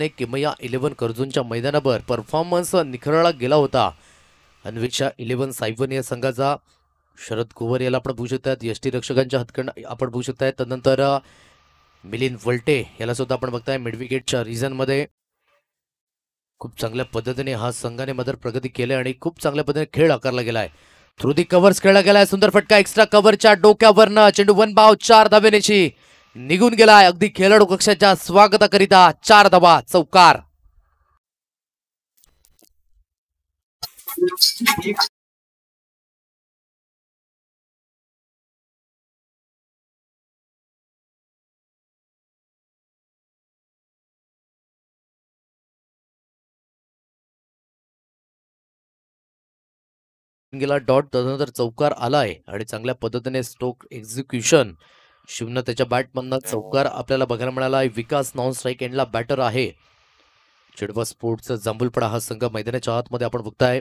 किमया 11 कर्जूनच्या मैदानावर परफॉर्मन्स निखळला गेला होता. अन्वेषा 11 सायवन या संघाचा शरद कुवर याला आपण बघू शकतात. यष्टीरक्षकांच्या हातकंड आपण बघू शकताय. तदनंतर मिलिंद वल्टे याला सुद्धा आपण बघताय मिडविकेटच्या रिझनमध्ये. खूप चांगल्या पद्धतीने हा संघाने मात्र प्रगती केली आणि खूप चांगल्या पद्धतीने खेळ आकारला गेलाय. थ्रू दी कव्हर्स खेळला गेलाय. सुंदर फटका एक्स्ट्रा कव्हरच्या डोक्यावरनं चेंडू 1 बाव 4 धावेनेची निघून गेलाय. अगदी खेळाडू कक्षाच्या स्वागताकरिता 4 धावा चौकार. गेला डॉट. तदनंतर चौकार आलाय आणि चांगल्या पद्धतीने स्ट्रोक एक्झिक्युशन शिवनं त्याच्या बॅटमधनं चौकार आपल्याला बघायला मिळाला. विकास नॉन स्ट्राईक एंडला बॅटर आहे. चिडवा स्पोर्ट्सचा जांभूलपडा हा संघ मैदानाच्या आतमध्ये आपण बघताय.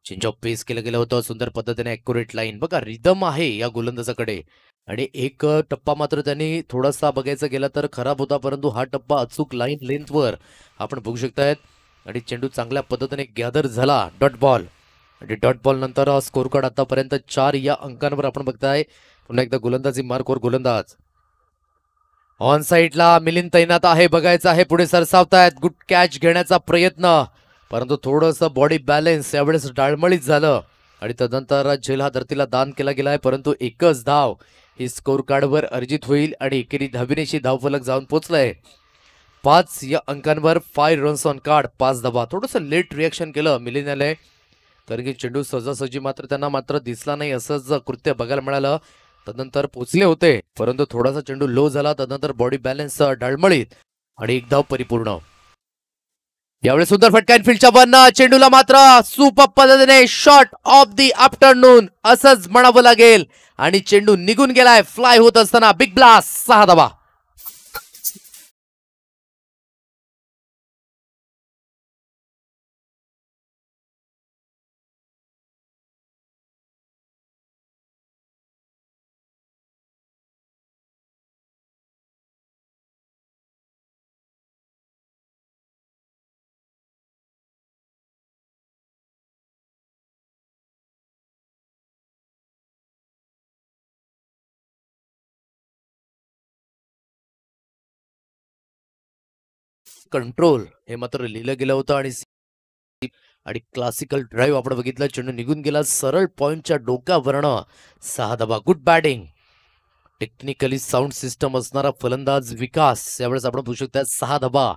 चेंज ऑफ पेस केलं गेलं होतं सुंदर पद्धतीने. ॲक्युरेट लाईन बघा, रिदम आहे या गोलंदाजाकडे. आणि एक टप्पा मात्र त्यांनी थोडासा बघायचा गेला तर खराब होता, परंतु हा टप्पा अचूक लाईन लेंथवर आपण बघू शकतायत. आणि चेंडू चांगल्या पद्धतीने गॅदर झाला. डॉट बॉल आणि डॉट बॉल नंतर स्कोर कार्ड आतापर्यंत 4 या अंकांवर आपण बघताय. पुन्हा एकदा गोलंदाजी मार्कवर गोलंदाज ऑन साईडला मिलिंद तैनात आहे. बघायचं आहे पुढे सरसावतायत. गुड कॅच घेण्याचा प्रयत्न, परंतु थोडंसं बॉडी बॅलन्स यावेळेस डाळमळीत झालं आणि तदनंतर झेल हा धरतीला दान केला गेलाय. परंतु एकच धाव ही स्कोर कार्डवर अर्जित होईल आणि एकेरी धाविनेशी धावफलक जाऊन पोहोचलाय. 5 या अंकांवर 5 रन्स ऑन कार्ड, 5 धावा. थोडंसं लेट रिॲक्शन केलं मिलिंदने, कारण की चेंडू सहजासहजी मात्र त्यांना मात्र दिसला नाही असंच कृत्य बघायला मिळालं. तदनंतर पोचले होते, परंतु थोडासा चेंडू लो झाला. तदनंतर बॉडी बॅलन्स डळमळीत आणि एक धाव परिपूर्ण. यावेळी सुंदर फटका इनफिल्डच्या वरनं. चेंडूला मात्र सुपर पद्धतीने शॉट ऑफ दी आफ्टरनून असंच म्हणावं लागेल आणि चेंडू निघून गेलाय फ्लाय होत असताना. बिग ब्लास्ट, 6 धावा. कंट्रोल हे मात्र लिहिलं गेलं होतं आणि क्लासिकल ड्राईव्ह आपण बघितलं. चेंडू निघून गेला सरळ पॉइंटच्या डोक्यावरनं. 6 धावा. Good batting. Technically sound system असणारा फलंदाज विकास यावेळेस आपण बघू शकता 6 धावा.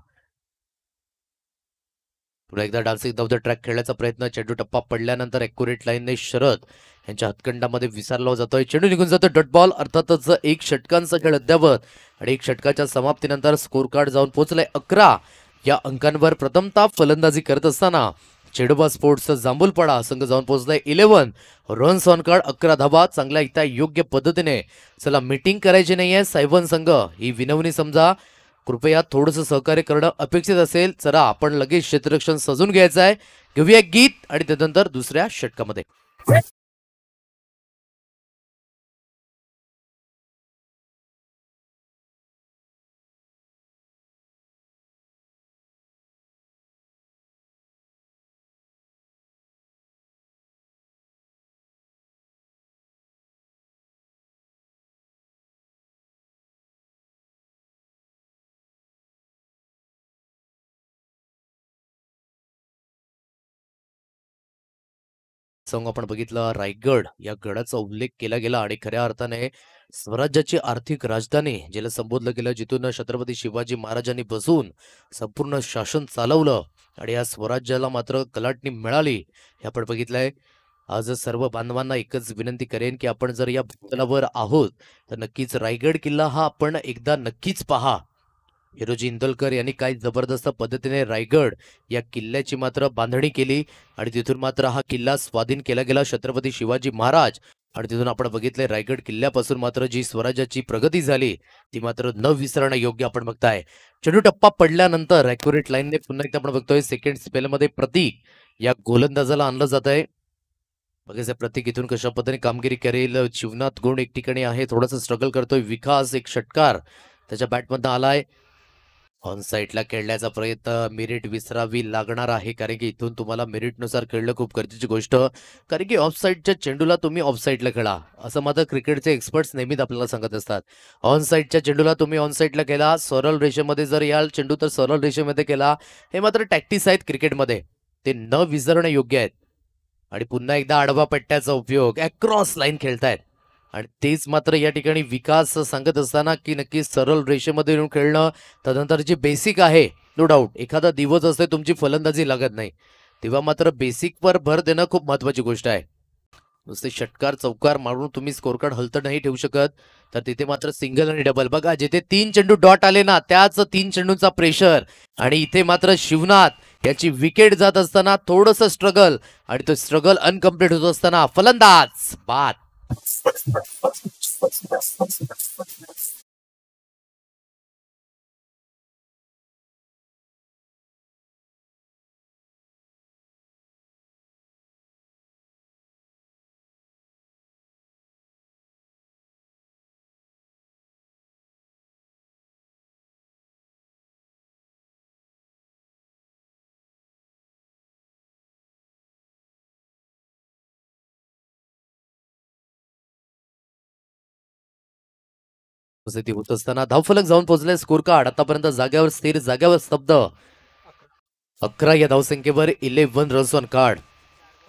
पुन्हा एकदा डान्सिंग डाऊन द ट्रॅक खेळण्याचा प्रयत्न. चेंडू टप्पा पडल्यानंतर ॲक्युरेट लाईनने शरद यांच्या हातखंडामध्ये विसरला जातोय. चेंडू निघून जातो. Dot ball. अर्थातच एक षटकांचा खेळ अद्यावत आणि एक षटकाच्या समाप्तीनंतर स्कोर कार्ड जाऊन पोहोचलाय 11 या अंकांवर. प्रथमतः फलंदाजी करत असताना चेडोबा स्पोर्ट्सचा जांभूलपाडा संघ जाऊन पोहोचलाय 11 रन्स ऑन कार्ड, 11 धावा. चांगल्या इथं योग्य पद्धतीने चला मीटिंग करायची नाहीये सायवन संघ, ही विनवणी समजा. कृपया थोडंसं सहकार्य करणं अपेक्षित असेल. चला आपण लगेच क्षेत्ररक्षण सजून घ्यायचं आहे. घेऊया गीत आणि त्यानंतर दुसऱ्या षटकामध्ये सॉंग आपण बघितलं. रायगड या गडाचा उल्लेख केला गेला आणि खऱ्या अर्थाने स्वराज्याची आर्थिक राजधानी ज्याला संबोधलं गेलं, जिथून छत्रपती शिवाजी महाराजांनी बसून संपूर्ण शासन चालवलं आणि या स्वराज्याला मात्र कलाटणी मिळाली हे आपण बघितलंय. आज सर्व बांधवांना एकच विनंती करेन की आपण जर या भूतलावर आहोत तर नक्कीच रायगड किल्ला हा आपण एकदा नक्कीच पहा. हिरोजी इंदलकर यांनी काय जबरदस्त पद्धतीने रायगड या किल्ल्याची मात्र बांधणी केली आणि तिथून मात्र हा किल्ला स्वाधीन केला गेला छत्रपती शिवाजी महाराज. आणि तिथून आपण बघितले रायगड किल्ल्यापासून मात्र जी स्वराज्याची प्रगती झाली ती मात्र न विसरणं योग्य आपण बघताय. चेंडू टप्पा पडल्यानंतर ॲक्युरेट लाईनने पुन्हा एकदा आपण बघतोय सेकंड स्पेलमध्ये प्रतीक या गोलंदाजाला आणलं जात आहे. बघायचं प्रतीक इथून कशा पद्धतीने कामगिरी करेल. शिवनाथ गुण एक ठिकाणी आहे, थोडंसं स्ट्रगल करतोय. विकास एक षटकार त्याच्या बॅटमधनं आलाय. ऑन साईडला खेळण्याचा प्रयत्न, मेरिट विसरावी लागणार आहे कारण की इथून तुम्हाला मेरिटनुसार खेळणं खूप गरजेची गोष्ट, कारण की ऑफ साईडच्या चेंडूला तुम्ही ऑफ साईडला खेळा असं मात्र क्रिकेटचे एक्सपर्ट्स नेहमीच आपल्याला सांगत असतात. ऑन साईडच्या चेंडूला तुम्ही ऑन साईडला केला, सरळ रेषेमध्ये जर याल चेंडू तर सरळ रेषेमध्ये केला. हे मात्र टॅक्टिस आहेत क्रिकेटमध्ये, ते न विसरणे योग्य आहेत. आणि पुन्हा एकदा आडवा पट्ट्याचा उपयोग, अक्रॉस लाईन खेळतायत आणि तेच मात्र या ठिकाणी विकास सांगत असताना की नक्की सरळ रेषेमध्ये येऊन खेळणं, तदनंतर जी बेसिक आहे, नो डाऊट एखादा दिवस असते तुमची फलंदाजी लागत नाही, तेव्हा मात्र बेसिकवर भर देणं खूप महत्वाची गोष्ट आहे. नुसते षटकार चौकार मारून तुम्ही स्कोर कार्ड हलत नाही ठेवू शकत, तर तिथे मात्र सिंगल आणि डबल बघा, जिथे 3 चेंडू डॉट आले ना त्याच 3 चेंडूंचा प्रेशर, आणि इथे मात्र शिवनाथ याची विकेट जात असताना थोडंसं स्ट्रगल, आणि तो स्ट्रगल अनकम्प्लीट होत असताना फलंदाज बाद. स्थिती होत असताना धावफलक जाऊन पोहोचले, स्कोर कार्ड आतापर्यंत जागेवर स्थिर, जागेवर स्तब्ध. 11 या धावसंख्येवर 11 रन्स ऑन कार्ड.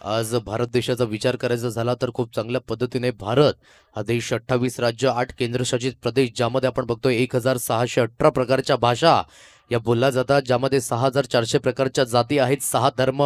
आज भारत देशाचा विचार करायचा झाला तर खूप चांगल्या पद्धतीने भारत हा देश 28 राज्य 8 केंद्रशासित प्रदेश, ज्यामध्ये आपण बघतोय 1618 प्रकारच्या भाषा या बोलल्या जातात, ज्यामध्ये 6400 प्रकारच्या जाती आहेत, 6 धर्म,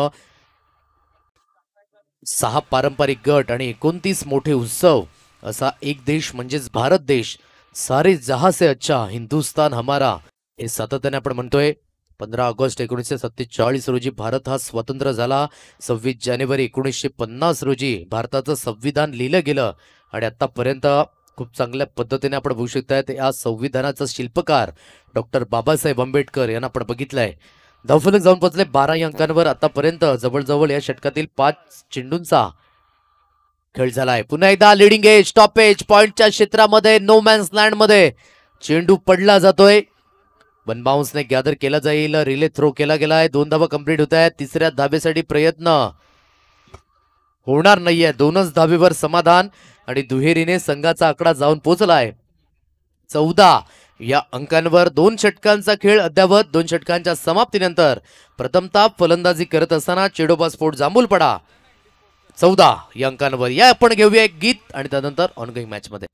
6 पारंपरिक गट आणि 29 मोठे उत्सव, असा एक देश म्हणजेच भारत देश. सारे जहां से अच्छा हिंदुस्तान हमारा, हे सातत्याने आपण म्हणतोय. 15 ऑगस्ट 1947 रोजी भारत हा स्वतंत्र झाला. 26 जानेवारी 1950 रोजी भारताचं संविधान लिहिलं गेलं आणि आतापर्यंत खूप चांगल्या पद्धतीने आपण बघू शकताय या संविधानाचा शिल्पकार डॉक्टर बाबासाहेब आंबेडकर यांना आपण बघितलंय. धावफलक जाऊन पोहोचले 12 अंकांवर. आतापर्यंत जवळजवळ या षटकातील 5 चेंडूंचा खेळ झालाय. पुन्हा एकदा लिडिंग एज, स्टॉपेज, पॉइंटच्या क्षेत्रामध्ये, नो मॅन्स लँड मध्ये चेंडू पडला जातोय. वन बाउन्सने गॅदर केला जाईल, रिले थ्रो केला गेलाय, 2 धावा कंप्लीट होत आहेत. तिसऱ्या धाबेसाठी प्रयत्न होणार नाहीये, 2च धाबेवर समाधान आणि दुहेरीने संघाचा आकडा जाऊन पोहोचलाय 14 या अंकांवर. 2 षटकांचा खेळ अद्यावत. 2 षटकांच्या समाप्तीनंतर प्रथमतः फलंदाजी करत असताना चेडोबा स्फोट जांभूलपडा 14 या अंकांवर. या आपण घेऊया एक गीत आणि त्यानंतर ऑनगोईंग मॅच मध्ये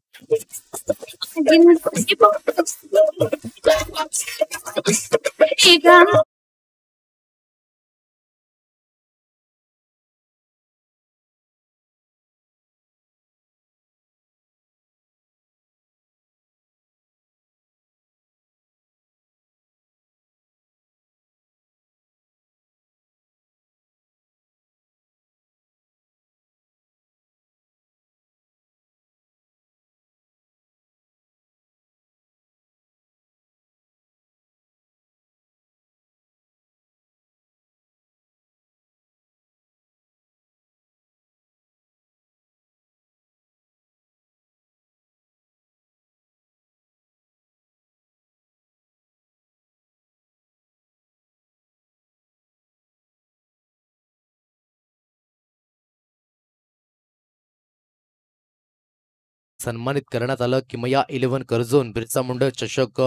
सन्मानित करण्यात आलं. किमया 11 कर्झोन बिरसा मुंडा चषक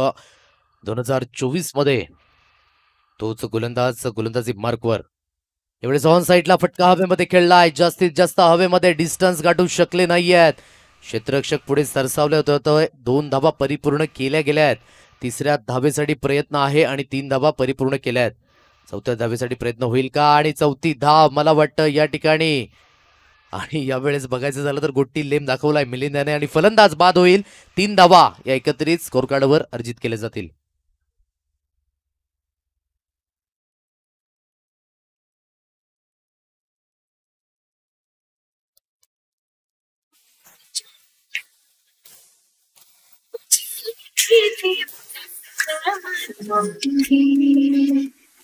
2024 मध्ये तोच गोलंदाजी मार्कवर. एवढेच ऑन साईडला फटका हवेमध्ये खेळलाय, जास्तीत जास्त हवेमध्ये डिस्टन्स गाठू शकले नाहीयेत. क्षेत्ररक्षक पुढे सरसावले होते. 2 धावा परिपूर्ण केल्या गेल्या आहेत. तिसऱ्या धावेसाठी प्रयत्न आहे आणि 3 धावा परिपूर्ण केल्या आहेत. चौथ्या धावेसाठी प्रयत्न होईल का? आणि चौथी धाव मला वाटतं या ठिकाणी, आणि यावेळेस बघायचं झालं तर गोट्टी लेम दाखवलाय मिलिंदाने आणि फलंदाज बाद होईल. 3 धावा या एकत्रित स्कोर कार्डवर अर्जित केल्या जातील.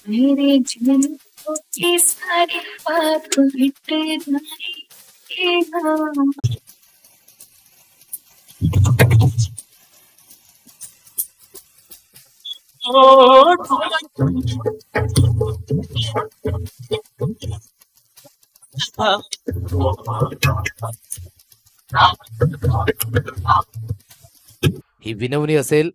मेरे जीवन को ये सारी बात मिट जाएगी. ही विनवणी असेल,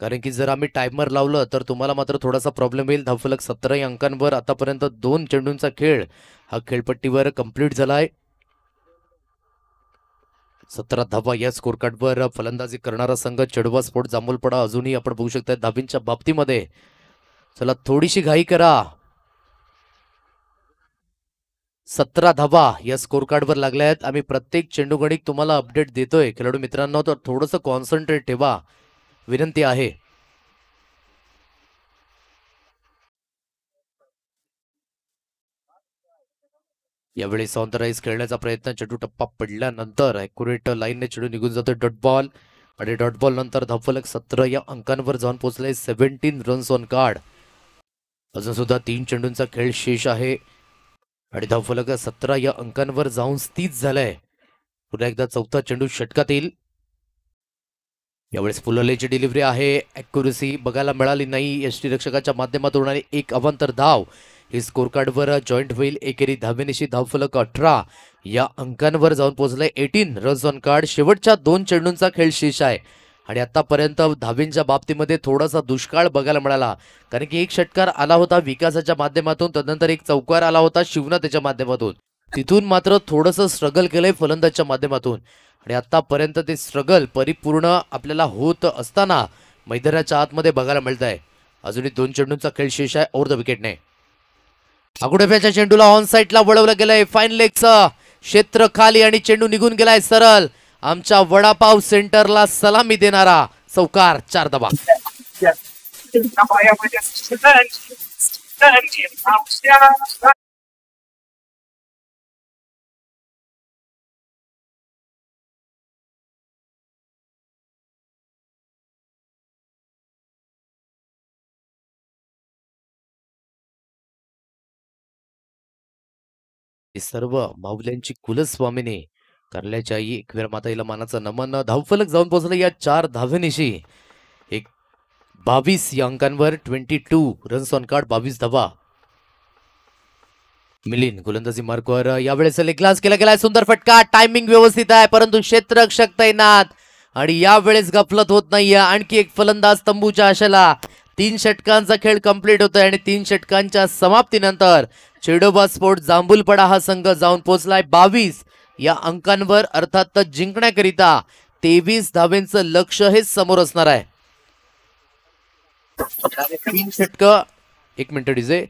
कारण की जर आम्ही टायमर लावलं तर तुम्हाला मात्र थोडासा प्रॉब्लेम येईल. धावफलक 17 अंकांवर आतापर्यंत 2 चेंडूंचा खेळ हा खेळपट्टीवर कंप्लीट झालाय. 17 धावा या स्कोर कार्डवर फलंदाजी करणारा संघ चेडवा स्पोर्ट जांभूलपडा अजूनही आपण बघू शकता धाबींच्या बाबतीमध्ये. चला थोडीशी घाई करा. 17 धावा या स्कोर कार्डवर लागल्या आहेत. आम्ही प्रत्येक चेंडू गणिक तुम्हाला अपडेट देतोय खेळाडू मित्रांनो, तर थोडंसं कॉन्सन्ट्रेट ठेवा, विनंती आहे. यावेळी सॉन्थराईज खेळण्याचा प्रयत्न, चेंडू टप्पा पडल्यानंतर ॲक्युरेट लाईनने चेंडू निघून जातोय डॉट बॉल, आणि डॉट बॉल नंतर धावफलक 17 या अंकांवर जाऊन पोहोचले. 17 रन्स ऑन कार्ड. अजून सुद्धा 3 चेंडूंचा खेळ शेष आहे आणि धावफलक 17 या अंकांवर जाऊन स्थित झालाय. पुन्हा एकदा चौथा चेंडू षटकात येईल. यावेळेस फुललेची डिलिव्हरी आहे, ॲक्युरसी बघायला मिळाली नाही यष्टीरक्षकाच्या माध्यमातून, आणि एक अवांतर धाव ही स्कोर कार्डवर जॉईंट होईल. एकेरी धावेनिशी धावफलक 18 या अंकांवर जाऊन पोहोचलाय. 18 रन्स ऑन कार्ड. शेवटच्या 2 चेंडूंचा खेळ शेष आहे आणि आतापर्यंत धावेंच्या बाबतीमध्ये थोडासा दुष्काळ बघायला मिळाला, कारण की एक षटकार आला होता विकासाच्या माध्यमातून, तदनंतर एक चौकार आला होता शिवनाथच्या माध्यमातून. तिथून मात्र थोडंसं स्ट्रगल केलंय फलंदाजच्या माध्यमातून, आणि आतापर्यंत ते स्ट्रगल परिपूर्ण आपल्याला होत असताना मैदानाच्या आतमध्ये बघायला मिळत आहे. अजूनही 2 चेंडूंचा खेळ शेष आहे ओव्हर द विकेटने. आगुडफ्याच्या चेंडूला ऑन साईडला वळवलं गेलंय. फाईन लेगचं क्षेत्र खाली आणि चेंडू निघून गेलाय सरळ. आमच्या वडापाव सेंटरला सलामी देणारा चौकार. 4 धावा. सर्व माऊल्यांची कुलस्वामिनी कारल्याच्या आई एकवीर माताईला मानाचं नमन. धावफलक जाऊन पोहोचलं या 4 धावेनिशी. एक 22 या अंकांवर 22 रन्स ऑन कार्ड, 22 धावा. मिलिंद गोलंदाजी मार्कवर. यावेळेस लेगलास केला गेलाय. सुंदर फटका. टायमिंग व्यवस्थित आहे, परंतु क्षेत्ररक्षक तैनात आणि यावेळेस गफलत होत नाहीये. आणखी एक फलंदाज तंबूच्या आशेला. 3 षटकांचा खेळ कंप्लीट होतोय आणि 3 षटकांच्या समाप्तीनंतर चेडोबा स्पोर्ट जांभूलपडा हा संघ जाऊन पोहोचलाय 22 या अंकांवर. अर्थात जिंकण्याकरिता 23 धावेंचं लक्ष हे समोर असणार आहे. 3 षटक, 1 मिनिट डीजे.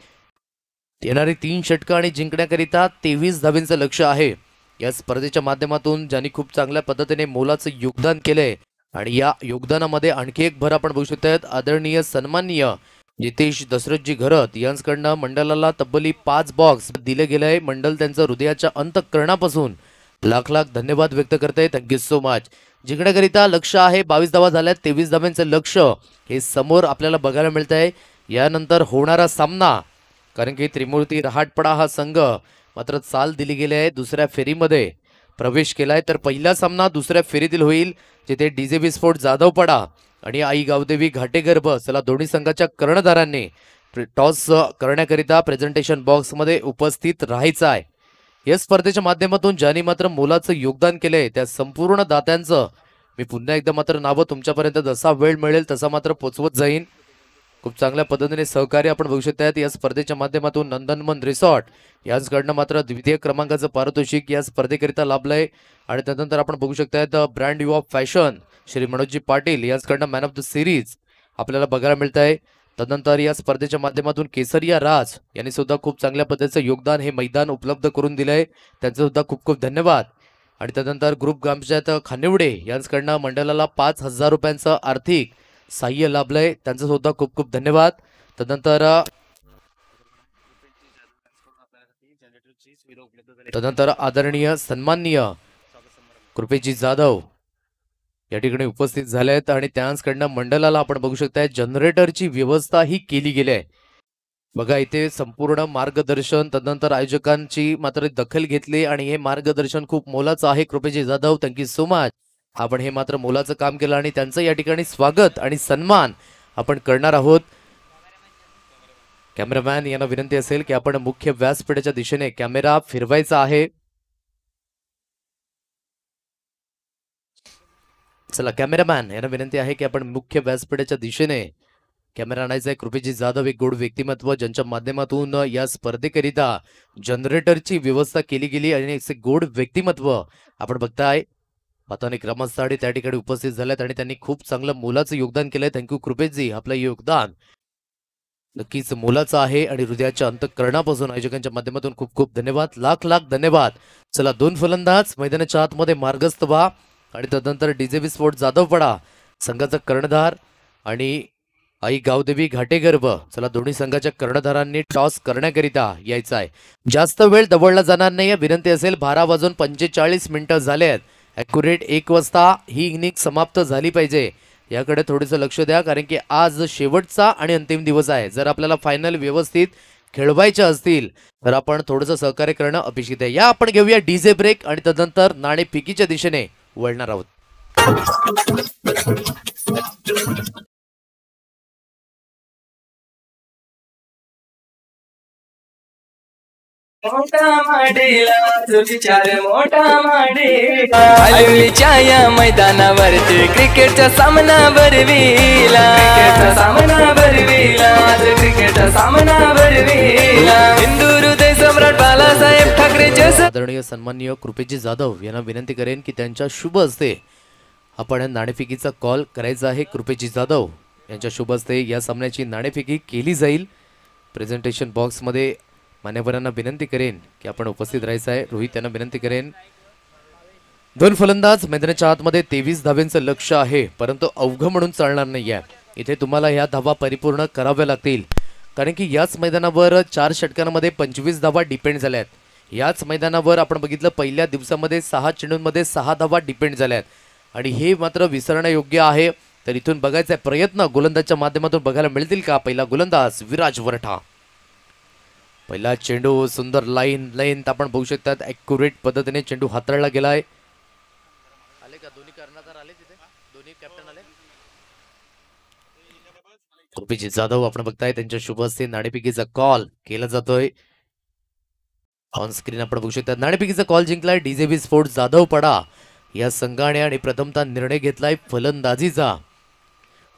येणारी 3 षटकं आणि जिंकण्याकरिता 23 धावेंचं लक्ष आहे. या स्पर्धेच्या माध्यमातून ज्यांनी खूप चांगल्या पद्धतीने मोलाचं योगदान केलंय, आणि या योगदानामध्ये आणखी एक भर आपण बघू शकतात. आदरणीय सन्माननीय जितेश दशरथजी घरत यांच्याकडनं मंडळाला तब्बली 5 बॉक्स दिले गेले. मंडळ त्यांचं हृदयाच्या अंतःकरणापासून लाख लाख धन्यवाद व्यक्त करते. Thank you so much. जिंकण्याकरिता लक्ष आहे 22 धावा झाल्यात. 23 धाव्यांचं लक्ष हे समोर आपल्याला बघायला मिळत आहे. यानंतर होणारा सामना, कारण की त्रिमूर्ती रहाटपडा हा संघ मात्र चाल दिली गेली आहे, दुसऱ्या फेरीमध्ये प्रवेश केलाय. तर पहिला सामना दुसऱ्या फेरीतील होईल, जिथे डीजेबी स्पोर्ट जाधवपडा आणि आई गावदेवी घाटेगर्भ चला दोन्ही संघाच्या कर्णधारांनी टॉस करण्याकरिता प्रेझेंटेशन बॉक्समध्ये उपस्थित राहायचं आहे. या स्पर्धेच्या माध्यमातून ज्यांनी मात्र मोलाचं योगदान केलंय त्या संपूर्ण दात्यांचं मी पुन्हा एकदा मात्र नावं तुमच्यापर्यंत जसा वेळ मिळेल तसा मात्र पोचवत जाईन. खूप चांगल्या पद्धतीने सहकार्य आपण बघू शकतात. या स्पर्धेच्या माध्यमातून नंदनवन रिसॉर्ट यांच्याकडनं मात्र द्वितीय क्रमांकाचं पारितोषिक या स्पर्धेकरिता लाभलंय. आणि त्यानंतर आपण बघू शकतात brand U of fashion Shri Manojji Patil यांच्याकडनं मॅन ऑफ द सिरीज आपल्याला बघायला मिळत आहे. तदनंतर या स्पर्धेच्या माध्यमातून केसरिया राज यांनी सुद्धा खूप चांगल्या पद्धतीचं योगदान हे मैदान उपलब्ध करून दिलंय, त्यांचं सुद्धा खूप खूप धन्यवाद. आणि त्यानंतर ग्रुप ग्रामपंचायत खानिवडे यांच्याकडनं मंडळाला 5,000 रुपयांचं आर्थिक सहाय्य लाभलंय, त्यांचं सुद्धा खूप खूप धन्यवाद. तदनंतर आदरणीय सन्माननीय कृपेजी जाधव या ठिकाणी उपस्थित झाले आहेत आणि त्यांच्याकडनं मंडळाला आपण बघू शकता जनरेटरची व्यवस्था ही केली गेली आहे. बघा इथे संपूर्ण मार्गदर्शन, तदनंतर आयोजकांची मात्र दखल घेतली आणि हे मार्गदर्शन खूप मोलाचं आहे. कृपेजी जाधव, थँक्यू सो मच. आपण हे मात्र मोलाचं काम केलं आणि त्यांचं या ठिकाणी स्वागत आणि सन्मान आपण करणार आहोत. कॅमेरामॅन यांना विनंती असेल की आपण मुख्य व्यासपीठाच्या दिशेने कॅमेरा फिरवायचा आहे. चला, कॅमेरामॅन यांना विनंती आहे की आपण मुख्य व्यासपीठाच्या दिशेने कॅमेरा आणायचा आहे. कृपेजी जाधव एक गोड व्यक्तिमत्व ज्यांच्या माध्यमातून या स्पर्धेकरिता जनरेटरची व्यवस्था केली गेली आणि असे गोड व्यक्तिमत्व आपण बघताय. पातानी ग्रामस्थाडी त्या ठिकाणी उपस्थित झाल्यात आणि त्यांनी खूप चांगलं मोलाचं योगदान केलंय. थँक्यू कृपेशजी, आपलं योगदान नक्कीच मोलाचं आहे आणि हृदयाच्या अंतःकरणापासून आयोजकांच्या माध्यमातून खूप खूप धन्यवाद, लाख लाख धन्यवाद. चला, 2 फलंदाज मैदानाच्या आतमध्ये मार्गस्थ व्हा आणि तदनंतर डीजेबी स्पोर्ट जाधवपडा संघाचा कर्णधार आणि आई गावदेवी घाटेगर्भ, चला दोन्ही संघाच्या कर्णधारांनी टॉस करण्याकरिता यायचं आहे. जास्त वेळ दवडला जाणार नाही, विनंती असेल. 12:45 झाले आहेत. ॲक्युरेट 1 वाजता ही इनिंग समाप्त झाली पाहिजे, याकडे थोडंसं लक्ष द्या, कारण की आज शेवटचा आणि अंतिम दिवस आहे. जर आपल्याला फायनल व्यवस्थित खेळवायच्या असतील तर आपण थोडंसं सहकार्य करणं अपेक्षित आहे. या आपण घेऊया डीजे ब्रेक आणि तदनंतर नाणेफेकीच्या दिशेने वळणार आहोत. मोठा माडेला विचार मोठा माडेला आलवीच्या या मैदानावरती क्रिकेटचा सामना भरविला, क्रिकेटचा सामना भरविला, आज क्रिकेटचा सामना भरविला. हिंदू हृदय सम्राट बाळासाहेब ठाकरेचे आदरणीय सन्माननीय कृपेजी जाधव यांना विनंती करेन की त्यांच्या शुभ हस्ते आपण नाणेफेकीचा कॉल करायचा आहे. कृपेजी जाधव यांच्या शुभ हस्ते या सामन्याची नाणेफेकी केली जाईल. प्रेझेंटेशन बॉक्समध्ये मान्यवरांना विनंती करेन की आपण उपस्थित राहायचं आहे. रोहित यांना विनंती करेन. 2 फलंदाज मैदानाच्या आतमध्ये 23 धाव्यांचं लक्ष आहे, परंतु अवघ म्हणून चालणार नाहीये. इथे तुम्हाला ह्या धावा परिपूर्ण कराव्या लागतील, कारण की याच मैदानावर 4 षटकांमध्ये 25 धावा डिपेंड झाल्यात. याच मैदानावर आपण बघितलं पहिल्या दिवसामध्ये 6 चेंडूंमध्ये 6 धावा डिपेंड झाल्यात आणि हे मात्र विसरण्यायोग्य आहे. तर इथून बघायचा प्रयत्न गोलंदाजच्या माध्यमातून बघायला मिळतील का. पहिला गोलंदाज विराज वरठा. पहिला चेंडू सुंदर लाईन आपण बघू शकतात. ॲक्युरेट पद्धतीने चेंडू हाताळला गेलाय. आले का दोन्ही कर्णधार आले तिथे, दोन्ही कॅप्टन आले. कृपेजी जाधव आपण बघताय त्यांच्या शुभ हस्ते नाणेफेकीचा कॉल केला जातोय. ऑन स्क्रीन आपण बघू शकता नाणेफेकीचा कॉल जिंकलाय डीजेबी स्पोर्ट्स जाधवपडा या संघाने आणि प्रथमतः निर्णय घेतलाय फलंदाजीचा.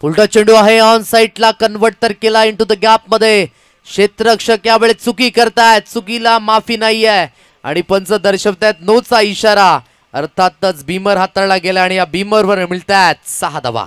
पुलटा चेंडू आहे, ऑन साईडला कन्वर्ट तर केला इनटू द गॅप मध्ये. क्षेत्ररक्षक यावेळी चुकी करतायत, चुकीला माफी नाहीये आणि पंच दर्शवतायत नोचा इशारा. अर्थातच बीमर हाताळला गेला आणि या बीमरवर मिळतायत 6 धावा.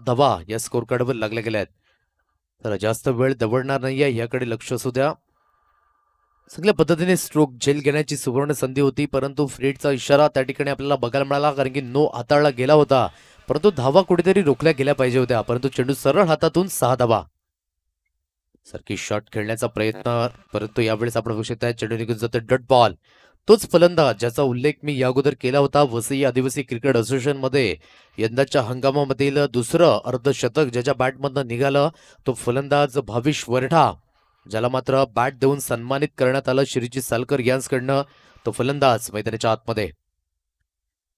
धावा या स्कोर कार्डवर लागल्या गेल्या आहेत. तर जास्त वेळ दवडणार नाहीये, याकडे लक्ष असू द्या. चांगल्या पद्धतीने स्ट्रोक झेल घेण्याची सुवर्ण संधी होती, परंतु फ्रीडचा इशारा त्या ठिकाणी आपल्याला बघायला मिळाला, कारण की नो हाताळला गेला होता. परंतु धावा कुठेतरी रोखल्या गेल्या पाहिजे होत्या, परंतु चेंडू सरळ हातातून 6 धावा. सारखी शॉट खेळण्याचा प्रयत्न, परंतु यावेळेस आपण बघू शकता चेंडू निघून जातो डॉट बॉल. तोच फलंदाज ज्याचा उल्लेख मी या अगोदर केला होता वसई आदिवासी क्रिकेट असोसिएशन मध्ये यंदाच्या हंगामामधील दुसरं अर्धशतक ज्याच्या बॅटमधनं निघालं, तो फलंदाज भाविश वरठा, ज्याला मात्र बॅट देऊन सन्मानित करण्यात आलं श्रीजी सालकर यांच्याकडनं. तो फलंदाज मैदानाच्या आतमध्ये.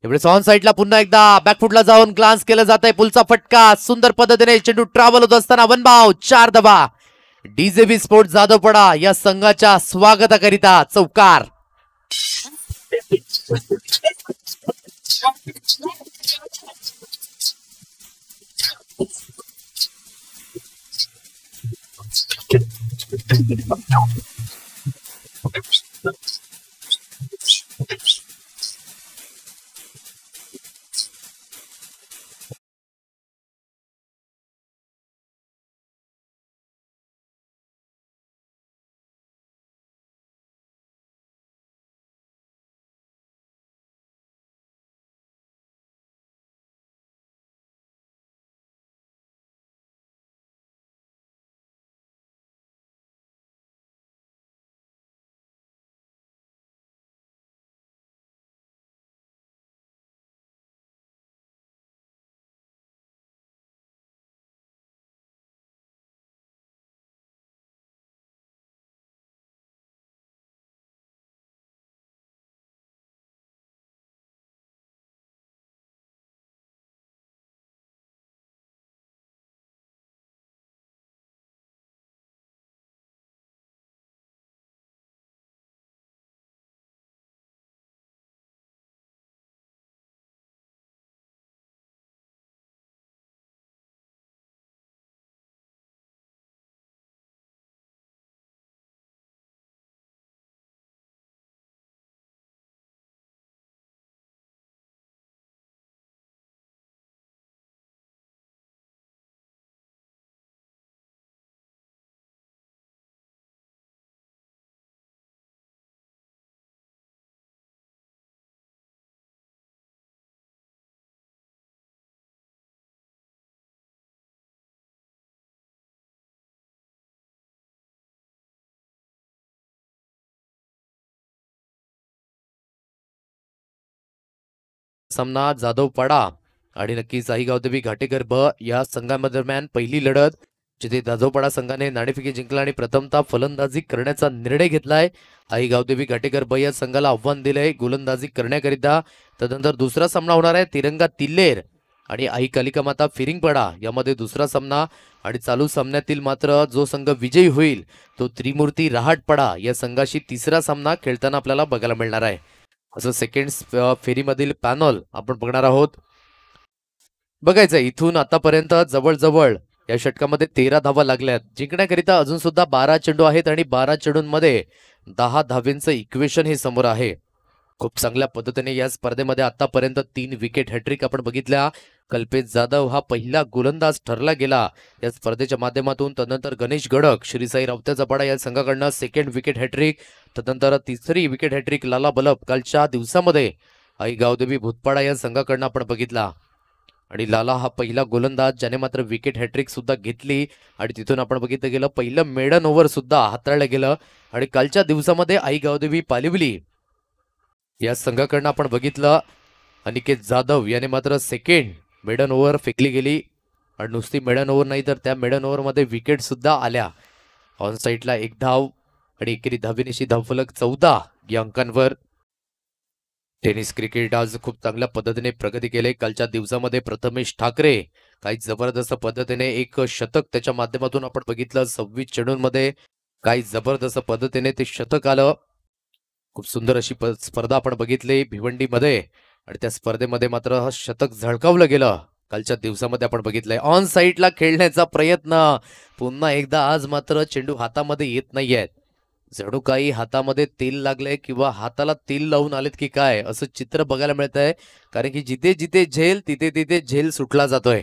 यावेळेस ऑन साईडला पुन्हा एकदा बॅकफुटला जाऊन ग्लान्स केलं जात आहे. पुलचा फटका, सुंदर पद्धतीने चेंडू ट्रॅव्हल होत असताना वनबाव 4 धावा. डीजेबी स्पोर्ट जाधवपडा या संघाच्या स्वागताकरिता चौकार. सामना जाधवपाडा आणि नक्कीच आई गावदेवी घाटेकर ब या संघांदरम्यान पहिली लढत, जिथे जाधवपाडा संघाने नाणेफेकी जिंकला आणि प्रथमतः फलंदाजी करण्याचा निर्णय घेतलाय. आई गावदेवी घाटेकर ब या संघाला आव्हान दिलंय गोलंदाजी करण्याकरिता. त्यानंतर दुसरा सामना होणार आहे तिरंगा तिल्लेर आणि आई कालिका माता फिरिंगपाडा यामध्ये दुसरा सामना. आणि चालू सामन्यातील मात्र जो संघ विजयी होईल तो त्रिमूर्ती रहाटपाडा या संघाशी तिसरा सामना खेळताना आपल्याला बघायला मिळणार आहे. असं सेकंड फेरीमधील पॅनल आपण बघणार आहोत. बघायचं इथून आतापर्यंत जवळजवळ या षटकामध्ये 13 धावा लागल्यात. जिंकण्याकरिता अजून सुद्धा 12 चेंडू आहेत आणि 12 चेंडूंमध्ये 10 धावेंचं इक्वेशन हे समोर आहे. खूप चांगल्या पद्धतीने या स्पर्धेमध्ये आतापर्यंत 3 विकेट हॅट्रिक आपण बघितल्या. कल्पेश जाधव हा पहिला गोलंदाज ठरला गेला या स्पर्धेच्या माध्यमातून. तदनंतर गणेश गडक, श्रीसाई रावतेचा पाडा या संघाकडनं सेकंड विकेट हॅट्रिक. तदनंतर तिसरी विकेट हॅट्रिक लाला बलप कालच्या दिवसामध्ये आई गावदेवी भूतपाडा या संघाकडनं आपण बघितला. आणि लाला हा पहिला गोलंदाज ज्याने मात्र विकेट हॅट्रिक सुद्धा घेतली. आणि तिथून आपण बघितलं गेलं पहिलं मेडन ओव्हर सुद्धा हाताळलं गेलं. आणि कालच्या दिवसामध्ये आई गावदेवी पालिवली या संघाकडनं आपण बघितलं अनिकेत जाधव याने मात्र सेकंड मेडन ओव्हर फेकली गेली. आणि नुसती मेडन ओव्हर नाही तर त्या मेडन ओव्हरमध्ये विकेट सुद्धा आल्या. ऑन साईडला 1 धाव आणि एकेरी धावेनिशी धावफलक 14 या अंकांवर. टेनिस क्रिकेट आज खूप चांगल्या पद्धतीने प्रगती केली. कालच्या दिवसामध्ये प्रथमेश ठाकरे काही जबरदस्त पद्धतीने एक शतक त्याच्या माध्यमातून आपण बघितलं. 26 चेंडूंमध्ये काही जबरदस्त पद्धतीने ते शतक आलं. खूप सुंदर अशी स्पर्धा आपण बघितली भिवंडीमध्ये आणि त्या स्पर्धेमध्ये मात्र हा शतक झळकावलं गेलं. कालच्या दिवसामध्ये आपण बघितलंय ऑन साईडला खेळण्याचा प्रयत्न. पुन्हा एकदा आज मात्र चेंडू हातामध्ये येत नाहीयेत. जणू काही हातामध्ये तेल लागलंय किंवा हाताला तेल लावून आलेत की काय असं चित्र बघायला मिळत आहे. कारण की जिथे जिथे झेल तिथे तिथे झेल सुटला जातोय.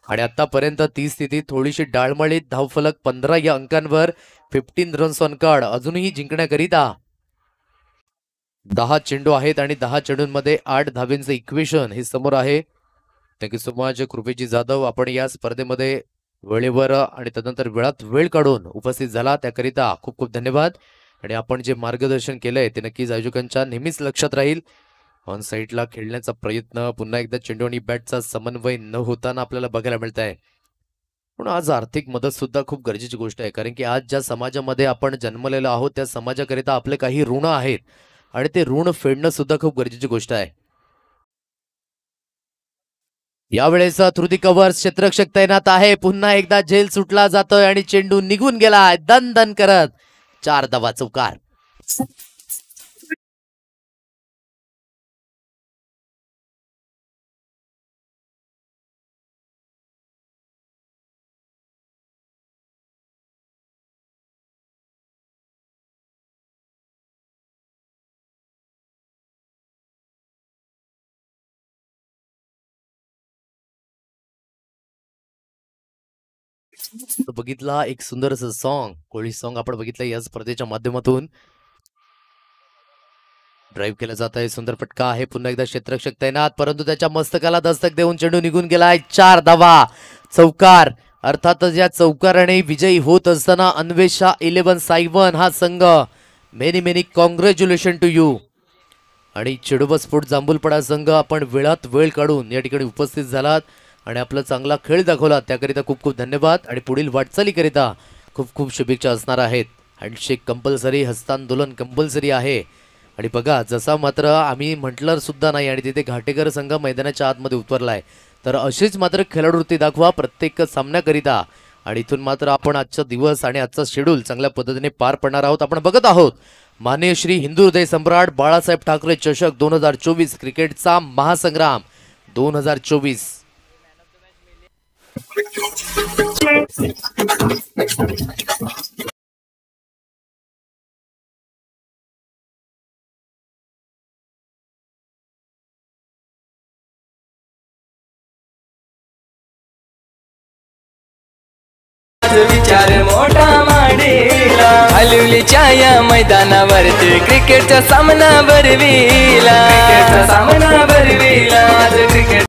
आणि आतापर्यंत ती स्थिती थोडीशी डाळमळीत. धावफलक 15 या अंकांवर. 15 रन्स ऑन कार्ड. अजूनही जिंकण्याकरिता 10 चेंडू आहेत आणि 10 चेंडूंमध्ये 8 धावेंचं इक्वेशन हे समोर आहे. थँक्यू सो मच कृपेशजी जाधव, आपण या स्पर्धेमध्ये वेळेवर आणि तदनंतर वेळात वेळ काढून उपस्थित झाला त्याकरिता खूप खूप धन्यवाद. आणि आपण जे मार्गदर्शन केलंय ते नक्कीच आयोजकांच्या नेहमीच लक्षात राहील. ऑन साईडला खेळण्याचा प्रयत्न, पुन्हा एकदा चेंडू आणि बॅटचा समन्वय न होताना आपल्याला बघायला मिळत आहे. पण आज आर्थिक मदत सुद्धा खूप गरजेची गोष्ट आहे. कारण की आज ज्या समाजामध्ये आपण जन्मलेलो आहोत त्या समाजाकरिता आपले काही ऋण आहेत आणि ते ऋण फेडणं सुद्धा खूप गरजेची गोष्ट आहे. यावेळेस धृती कव्हर्स क्षेत्ररक्षक तैनात आहे. पुन्हा एकदा झेल सुटला जातोय आणि चेंडू निघून गेलाय दन दन करत. 4 धावा चौकार. बघितला एक सुंदर असं सॉन्ग, कोळी सॉन्ग आपण बघितलं या स्पर्धेच्या माध्यमातून. ड्राईव्ह केला जात आहे. सुंदर फटका आहे. पुन्हा एकदा क्षेत्ररक्षक तैनात, परंतु त्याच्या मस्तकाला दस्तक देऊन चेंडू निघून गेलाय. 4 धावा चौकार. अर्थातच या चौकाराने विजयी होत असताना अन्वेषा 11 सायवन हा संघ many many congratulation to you. आणि चिडबस्फोट जांभूलपाडा संघ आपण वेळात वेळ काढून या ठिकाणी उपस्थित झालात आणि आपला चांगला खेळ दाखवला त्याकरिता खूप खूप धन्यवाद. आणि पुढील वाटचालीकरिता खूप खूप शुभेच्छा असणार आहेत. हँडशेक कंपल्सरी, हस्तांदोलन कंपल्सरी आहे. आणि बघा जसा मात्र आम्ही म्हटलं सुद्धा नाही आणि तिथे घाटेकर संघ मैदानाच्या आतमध्ये उतरलाय तर अशीच मात्र खेळाडूवृत्ती दाखवा प्रत्येक सामन्याकरिता. आणि इथून मात्र आपण आजचा दिवस आणि आजचा शेड्यूल चांगल्या पद्धतीने पार पडणार आहोत. आपण बघत आहोत माननीय श्री हिंदू हृदय सम्राट बाळासाहेब ठाकरे चषक 2024 क्रिकेटचा महासंग्राम 2024. विचार मोठा मांडीला हलवलीच्या या मैदानावरती क्रिकेटचा सामना भरविला.